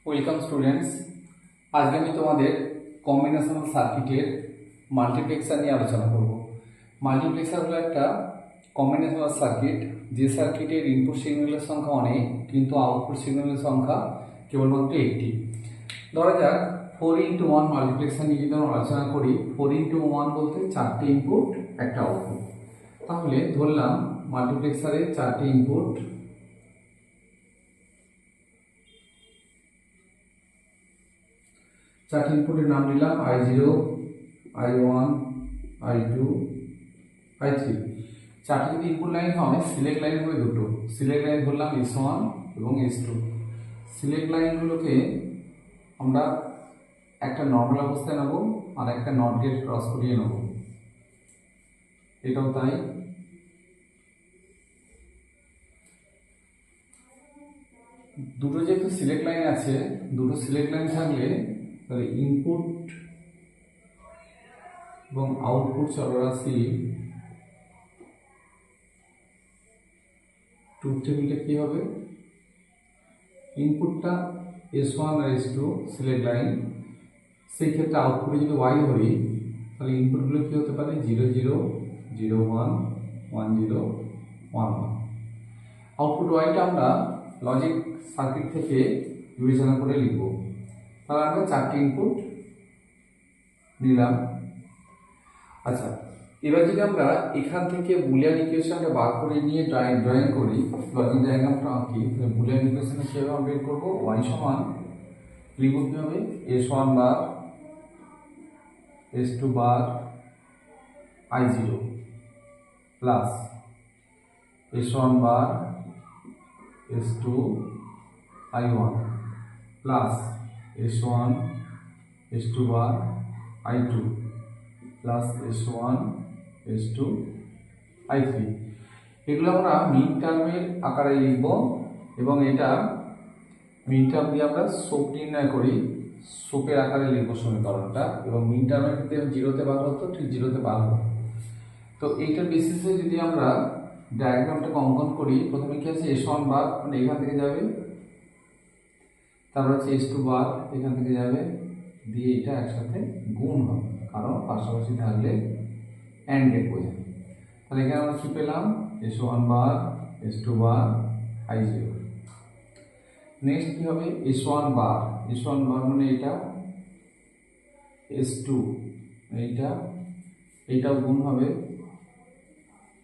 Welcome students. আজকে আমি তোমাদের কম্বিনেশনাল সার্কিটের মাল্টিপ্লেক্সার নিয়ে আলোচনা করব। মাল্টিপ্লেক্সার হলো একটা কম্বিনেশনাল সার্কিট, যে সার্কিটের ইনপুট সিগন্যালের সংখ্যা অনেক কিন্তু আউটপুট সিগন্যালের সংখ্যা কেবলমাত্র একটি। ধরা যাক 4x1 মাল্টিপ্লেক্সার নিয়ে যদি আমরা আলোচনা করি, 4x1 বলতে 4টে ইনপুট একটা আউটপুট। তাহলে ধরলাম মাল্টিপ্লেক্সারে 4টে ইনপুট, চারটি ইনপুটের নাম দিলাম I0, I1, I2, I3। চারটি যদি ইনপুট লাইন হয়, সিলেক্ট লাইন হবে দুটো। সিলেক্ট লাইন ধরলাম S1 এবং S2। সিলেক্ট লাইনগুলোকে আমরা একটা নর্মাল অবস্থায় নেব আর একটা নট গেট ক্রস করিয়ে নেব, এটাও তাই। দুটো যেহেতু সিলেক্ট লাইন আছে, দুটো সিলেক্ট লাইন থাকলে তাহলে ইনপুট এবং আউটপুট চলরাশি ট্রুথ টেবিলটা কি হবে? ইনপুটটা S1 আর S2 সিলেক্ট লাইন, সেই ক্ষেত্রে আউটপুটে যদি Y ধরি তাহলে ইনপুটগুলো কি হতে পারে? 0 0 0 1 1 0 1 1। আউটপুট ওয়াইটা আমরা লজিক সার্কিট থেকে বিবেচনা করে লিখব। তাহলে আমরা চারটি ইনপুট নিলাম। আচ্ছা, এবার যদি আমরা এখান থেকে বুলিয়ান ইকুয়েশনটা বার করে নিয়ে ড্রয়িং করি, লজিক ডায়াগ্রামটা আঁকি, তাহলে বুলিয়ান ইকুয়েশনে কিভাবে আমরা বের করবো? y সমান লিখব কিভাবে? S1 বার S2 বার I0 প্লাস S1 বার S2 I1 plus S1 S2 বার I2 plus S1 S2 I3। এগুলো আমরা মিন টার্মের আকারে লিখব এবং এটা মিন টার্ম দিয়ে আমরা সোপ নির্ণয় করি, সোপের আকারে লিখব সমীকরণটা, এবং মিন টার্মের ক্ষেত্রে জিরোতে বার হতো, ঠিক জিরোতে বার হতো। তো এইটার বেসিসে যদি আমরা ডায়াগ্রামটাকে অঙ্কন করি, প্রথমে কি আছে? S1 বার মানে এখান থেকে যাবে, তারপর হচ্ছে S2 বার এখান থেকে যাবে, দিয়ে এটা একসাথে গুণ হবে, কারণ পাশাপাশি থাকলে অ্যান্ড গেট বোঝাবে। তাহলে এখানে আমরা কি পেলাম? S1 বার S2 বার I0। নেক্সট কি হবে? S1 বার, S1 বার মানে এটা, S2 এইটাও গুণ হবে।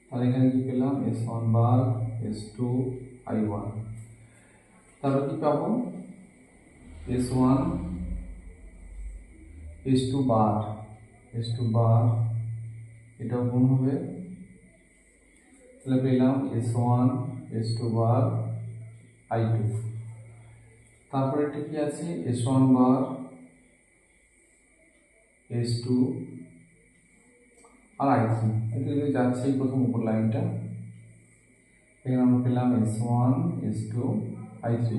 তাহলে এখানে কি পেলাম? S1 বার S2 I1। তারপর কি পাবো? S1 S2 বার এটাও গুণ হবে। তাহলে পেলাম S1 S2 বার I2। তারপরে এটা কি আছে? S1 বার S2 আর I3। এটা যদি যাচ্ছে প্রথম উপর লাইনটা, এখানে আমরা পেলাম S1 S2 I3।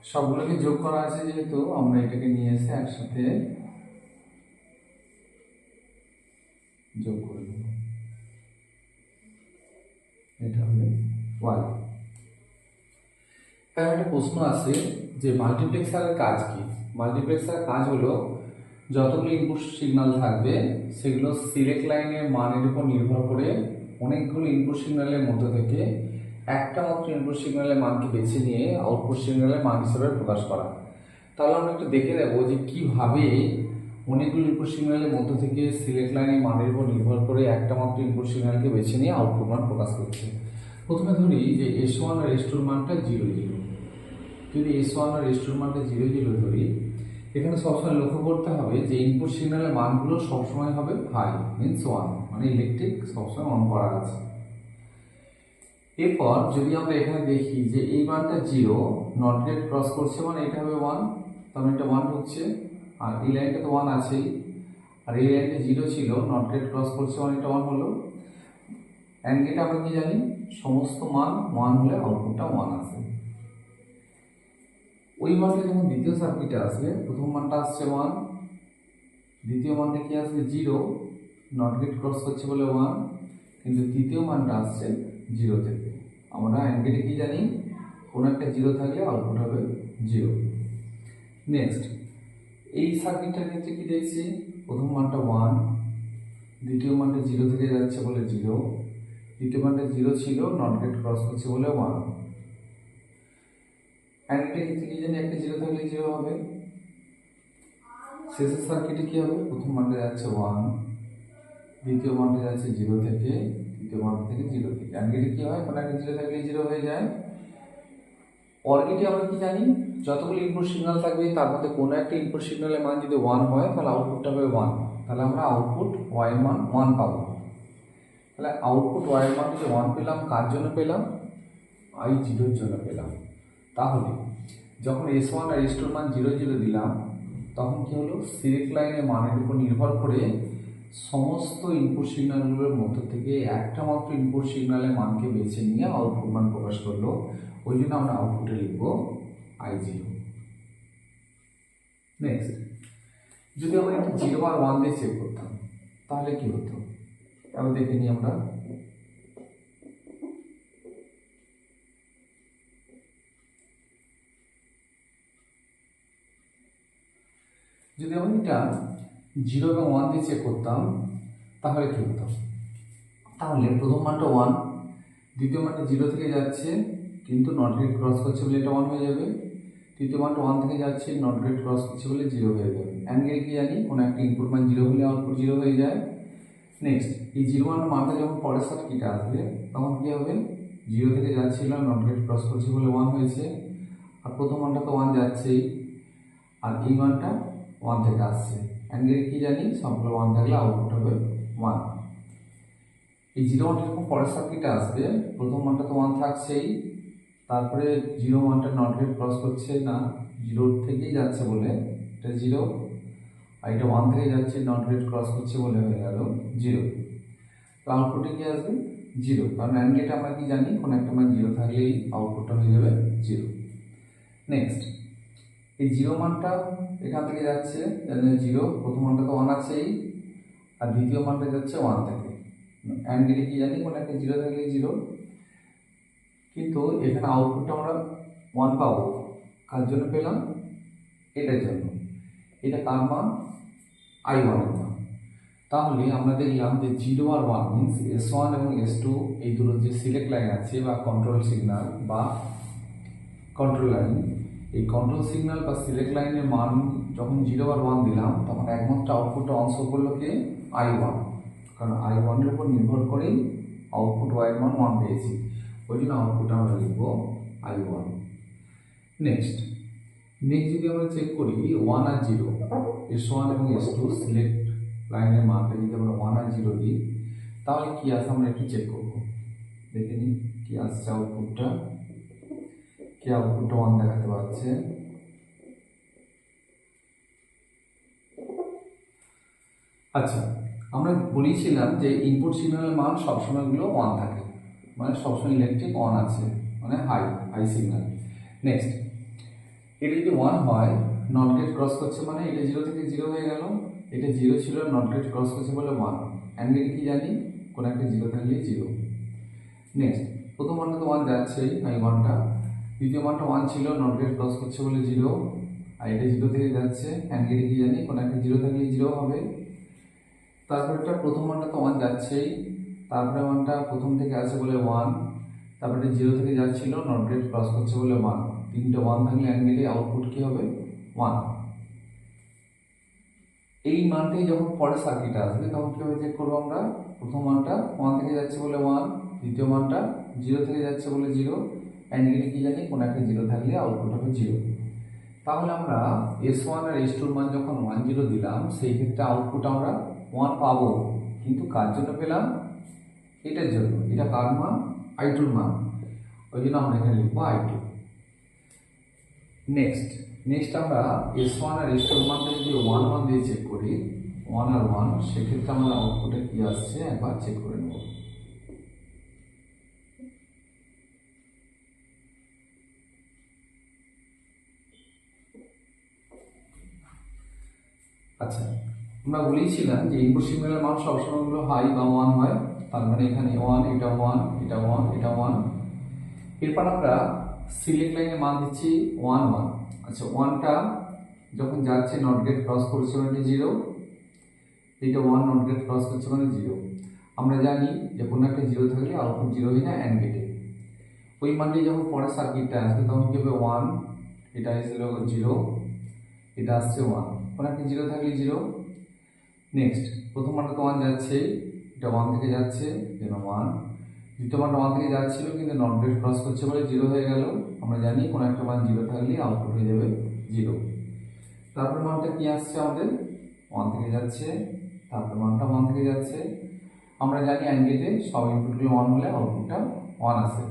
সবগুলোকে যোগ করা আছে, যেহেতু আমরা এটাকে নিয়ে এসে একসাথে যোগ করে দেব, এটা হবে Y। তাই একটা প্রশ্ন আছে যে মাল্টিপ্লেক্সারের কাজ কি? মাল্টিপ্লেক্সারের কাজ হলো যতগুলো ইনপুট সিগন্যাল থাকবে সেগুলো সিলেক্ট লাইনের মানের উপর নির্ভর করে অনেকগুলো ইনপুট সিগন্যালের মধ্য থেকে একটা মাত্র ইনপুট সিগন্যালের মানকে বেছে নিয়ে আউটপুট সিগন্যালের মান হিসেবে প্রকাশ করা। তাহলে আমরা একটু দেখে নেব যে কিভাবে অনেকগুলো ইনপুট সিগন্যালের মধ্য থেকে সিলেক্ট লাইনের মানের উপর নির্ভর করে একটা মাত্র ইনপুট সিগন্যালকে বেছে নিয়ে আউটপুট মান প্রকাশ করছে। প্রথমে ধরি যে S1 আর S2 এর মানটা 0 0। যদি S1 আর S2 এর মানটা 0 0 ধরি, এখানে সবসময় লক্ষ্য করতে হবে যে ইনপুট সিগন্যালের মানগুলো সবসময় হবে হাই, মিনস 1, মানে ইলেকট্রিক সবসময় অন করা আছে। এরপর যদি আমরা এখানে দেখি যে এই মানটা 0, নট গেট ক্রস করছে মানে এটা হবে 1, তার মানে এটা 1 ঢুকছে, আর এই লাইনটা তো 1 আছেই, আর এই লাইনটা 0 ছিল, নট গেট ক্রস করছে মানে এটা 1 হলো। অ্যান্ড গেট আমরা কি জানি? সমস্ত মান 1 হলে আউটপুটটা 1 আসে। ওই মানটা যখন দ্বিতীয় সার্কিটে আসবে, প্রথম মানটা আসছে 1, দ্বিতীয় মানটা কি আসবে? 0, নট গেট ক্রস করছে বলে 1, কিন্তু তৃতীয় মানটা আসছে 0 থেকে। আমরা অ্যান্ড গেটে কি জানি? কোনো একটা 0 থাকলে আউটপুট হবে 0। নেক্সট এই সার্কিটটার ক্ষেত্রে কি দেখছি, প্রথম মানটা 1, দ্বিতীয় মানটা 0 থেকে যাচ্ছে বলে 0, দ্বিতীয় মানটা 0 ছিল, নট গেট ক্রস করছে বলে 1। অ্যান্ড এটার ক্ষেত্রে কি জানি, একটা 0 থাকলে 0 হবে। শেষের সার্কিটে কি হবে, প্রথম মানটা যাচ্ছে 1, দ্বিতীয় মানটা যাচ্ছে 0 থেকে, তৃতীয় মানটা থেকে 0 থেকে। অ্যান্ড গেটে কি হয়, কোনো একটা 0 থাকলে 0 হয়ে যায়। অর গেটে আমরা কি জানি, যতগুলো ইনপুট সিগন্যাল থাকবে তার মধ্যে কোনো একটা ইনপুট সিগন্যালের মান যদি 1 হয় তাহলে আউটপুটটা হবে 1, তাহলে আমরা আউটপুট y এর মান 1 পাবো। তাহলে আউটপুট y এর মান যদি 1 পেলাম, কার জন্য পেলাম, i0 এর জন্য পেলাম। তাহলে যখন S1 আর S2 এর মান 0 0 দিলাম, তখন কি হলো, সিলেক্ট লাইনের মানের উপর নির্ভর করে সমস্ত ইনপুট সিগন্যালগুলোর মধ্য থেকে একটা মাত্র ইনপুট সিগন্যালের মানকে বেছে নিয়ে আউটপুট মান প্রকাশ করলো। ওই জন্য আমরা আউটপুটে লিখব i0। নেক্সট, যদি আমরা একটু 0 আর 1 দিয়ে চেক করতাম তাহলে কি হতো, তাহলে দেখে নিই আমরা। যদি আমরা এটা 0 এবং 1 দিয়ে চেক করতাম তাহলে কি হতো, তাহলে প্রথম মানটা 1, দ্বিতীয় মানটা 0 থেকে যাচ্ছে কিন্তু নট গেট ক্রস করছে বলে এটা 1 হয়ে যাবে, তৃতীয় মানটা 1 থেকে যাচ্ছে, নট গেট ক্রস করছে বলে 0 হয়ে যাবে। অ্যান্ড গেটে কি জানি, কোনো একটা ইনপুট মান 0 হলে আউটপুট 0 হয়ে যায়। নেক্সট, এই 0 মানটা যখন পরের সার্কিটে আসবে তখন কি হবে, 0 থেকে যাচ্ছিল, নট গেট ক্রস করছে বলে 1 হয়েছে, আর প্রথম মানটা তো 1 যাচ্ছেই, আর এই মানটা 1 থেকে আসছে। অ্যান্ড গেটে কি জানি, সবগুলো 1 থাকলে আউটপুট হবে 1। এই 0 মানটা যখন পরের সার্কিটে আসবে, প্রথম মানটা তো 1 থাকছেই, তারপরে 0 মানটা নট গেট ক্রস করছে না, 0 থেকেই যাচ্ছে বলে এটা 0, আর এটা 1 থেকে যাচ্ছে, নট গেট ক্রস করছে বলে হয়ে গেল 0। তো আউটপুটে কি আসবে, 0, কারণ অ্যান্ড গেটে আমরা কি জানি, কোনো একটা মান 0 থাকলেই আউটপুটটা হয়ে যাবে 0। নেক্সট, এই 0 মানটা এখান থেকে যাচ্ছে 0, প্রথম মানটা তো 1 আছেই, আর দ্বিতীয় মানটা যাচ্ছে 1 থেকে। অ্যান্ড গেটে কি জানি, কোনো একটা 0 থাকলে 0, কিন্তু এখানে আউটপুটটা আমরা 1 পাবো, কার জন্য পেলাম, এটার জন্য। এটা কার মান, i1 এর মান। তাহলে আমরা দেখলাম যে 0 আর 1 মিনস S1 এবং S2 এই দুটো যে সিলেক্ট লাইন আছে বা কন্ট্রোল সিগন্যাল বা কন্ট্রোল লাইন, এই কন্ট্রোল সিগন্যাল বা সিলেক্ট লাইনের মান যখন 0 আর 1 দিলাম তখন একমাত্র আউটপুটটা অংশ করলো কি, i1, কারণ i1 এর উপর নির্ভর করেই আউটপুট y এর মান 1 পেয়েছি, ওই জন্য আউটপুট আমরা লিখবো i1। নেক্সট যদি আমরা চেক করি 1 আর 0, S1 এবং S2 সিলেক্ট লাইনের মানটা যদি আমরা 1 আর 0 দিই তাহলে কি আসে আমরা একটু চেক করবো, দেখে নিই কি আসছে আউটপুটটা। কি আউটপুটটা 1 দেখাতে পাচ্ছে, আচ্ছা আমরা বলেছিলাম যে ইনপুট সিগন্যালের মান সবসময়গুলো 1 থাকে, মানে সবসময় ইলেকট্রিক 1 আছে, মানে হাই সিগন্যাল। নেক্সট, এটা যদি 1 হয়, নট গেট ক্রস করছে মানে এটা 0 থেকে 0 হয়ে গেল, এটা 0 ছিল, নট গেট ক্রস করছে বলে 1। অ্যান্ড গেটে কি জানি, কোনো একটা 0 থাকলে 0। নেক্সট, প্রথম মানটা তো 1 যাচ্ছেই, i1টা, দ্বিতীয় মানটা 1 ছিল, নট গেট ক্রস করছে বলে 0, আর এটা 0 থেকে যাচ্ছে, অ্যান্ড গেটে কি জানি, কোনো একটা 0 থাকলে 0 হবে। তারপরেটা প্রথম মানটা তো 1 যাচ্ছেই, তারপরে মানটা প্রথম থেকে আসে বলে 1, তারপরে 0 থেকে যাচ্ছিল, নট গেট ক্রস করছে বলে 1, তিনটে 1 থাকলে অ্যান্ড গেটে আউটপুট কি হবে, 1। এই মানটাই যখন পরের সার্কিটে আসবে তখন কীভাবে চেক করবো আমরা, প্রথম মানটা 1 থেকে যাচ্ছে বলে 1, দ্বিতীয় মানটা 0 থেকে যাচ্ছে বলে 0, অ্যান্ড গেটে কি জানি, কোনো একটা 0 থাকলে আউটপুট হবে 0। তাহলে আমরা S1 আর S2 এর মান যখন 1 0 দিলাম সেই ক্ষেত্রে আউটপুট আমরা 1 পাবো, কিন্তু কার জন্য পেলাম, এটার জন্য, এটা কার মান, i2 এর মান, ওই জন্য আমরা এখানে লিখবো i2। নেক্সট আমরা S1 আর S2 এর মানটা যদি 1 1 দিয়ে চেক করি, 1 আর 1, সেক্ষেত্রে আমাদের আউটপুটে কি আসছে একবার চেক করে নেব। আচ্ছা, আমরা বলেছিলাম যে ইনপুট সিগন্যালের মান সবসময়গুলো হাই বা 1 হয়, তার মানে এখানে 1, এটা 1, এটা 1, এটা 1। এরপর আমরা সিলেক্ট লাইনের মান দিচ্ছি 1 1। আচ্ছা, 1টা যখন যাচ্ছে নট গেট ক্রস করছে মানে 0, এইটা 1 নট গেট ক্রস করছে মানে 0। আমরা জানি যে কোনো একটা 0 থাকলে আউটপুট 0 হয় না অ্যান্ড গেটে। ওই মানটি যখন পরের সার্কিটটা আসবে তখন কি হবে 1, এটা এসেছিল 0, এটা আসছে 1, কোনো একটা 0 থাকলে 0। নেক্সট প্রথম মানটা তো 1 যাচ্ছে, এটা 1 থেকে যাচ্ছে যেন 1, দ্বিতীয় মানটা 1 থেকে যাচ্ছিল কিন্তু নট গেট ক্রস করছে বলে 0 হয়ে গেল। আমরা জানি কোনো একটা মান 0 থাকলে আউটপুট হয়ে যাবে 0। তারপর মানটা কি আসছে আমাদের 1 থেকে যাচ্ছে, তারপর মানটা 1 থেকে যাচ্ছে। আমরা জানি অ্যান্ড গেটে সব ইনপুটগুলো 1 হলে আউটপুটটা 1 আসে।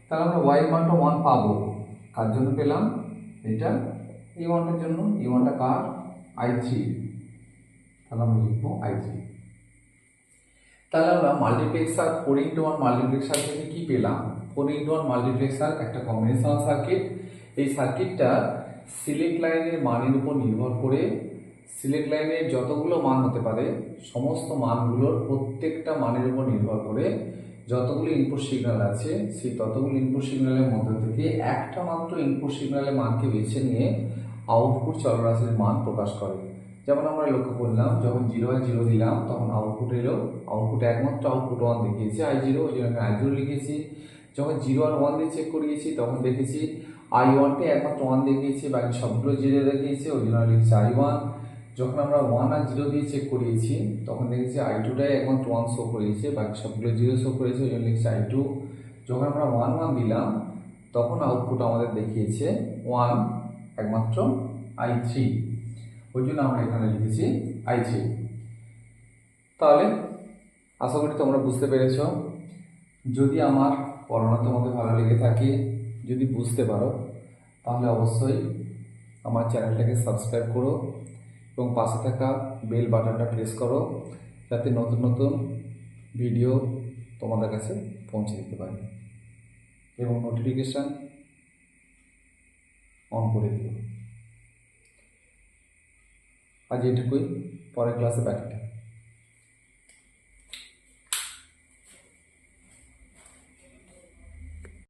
তাহলে আমরা y এর মানটা 1 পাবো। কার জন্য পেলাম? এটা এই মানটার জন্য। এই মানটা কার? i3। তাহলে আমরা লিখবো i3। তাহলে আমরা মাল্টিপ্লেক্সার 4x1 মাল্টিপ্লেক্সার থেকে কি পেলাম? 4x1 মাল্টিপ্লেক্সার একটা কম্বিনেশনাল সার্কিট। এই সার্কিটটা সিলেক্ট লাইনের মানের উপর নির্ভর করে সিলেক্ট লাইনের যতগুলো মান হতে পারে সমস্ত মানগুলোর প্রত্যেকটা মানের উপর নির্ভর করে যতগুলো ইনপুট সিগন্যাল আছে সেই ততগুলো ইনপুট সিগন্যালের মধ্যে থেকে একটা মাত্র ইনপুট সিগন্যালের মানকে বেছে নিয়ে আউটপুট চলরাশির মান প্রকাশ করে। যেমন আমরা লক্ষ্য করলাম যখন 0 দিলাম তখন আউটপুট এলো, আউটপুট একমাত্র আউটপুট 1 দেখিয়েছে i0, ওই জন্য i0 লিখেছি। যখন 0 আর 1 দিয়ে চেক করিয়েছি তখন দেখেছি i1কে একমাত্র 1 দেখিয়েছে, বাকি সবগুলো 0 দেখিয়েছে, ওই জন্য লিখেছি i1। যখন আমরা 1 আর 0 দিয়ে চেক করিয়েছি তখন দেখেছি i2টাই একমাত্র 1 শো করিয়েছে, বাকি সবগুলো 0 শো করেছে, ওই জন্য লিখছি i2। যখন আমরা 1 দিলাম তখন আউটপুট আমাদের দেখিয়েছে 1 একমাত্র i3, ওই জন্য আমরা এখানে লিখেছি i3। তাহলে আশা করি তোমরা বুঝতে পেরেছ। যদি আমার পড়ানো তোমাদের ভালো লেগে থাকে, যদি বুঝতে পারো, তাহলে অবশ্যই আমার চ্যানেলটাকে সাবস্ক্রাইব করো এবং পাশে থাকা বেল বাটনটা প্রেস করো যাতে নতুন নতুন ভিডিও তোমাদের কাছে পৌঁছে দিতে পারি, এবং নোটিফিকেশান অন করে দিও। আজ এটুকুই, পরের ক্লাসে বাকিটা।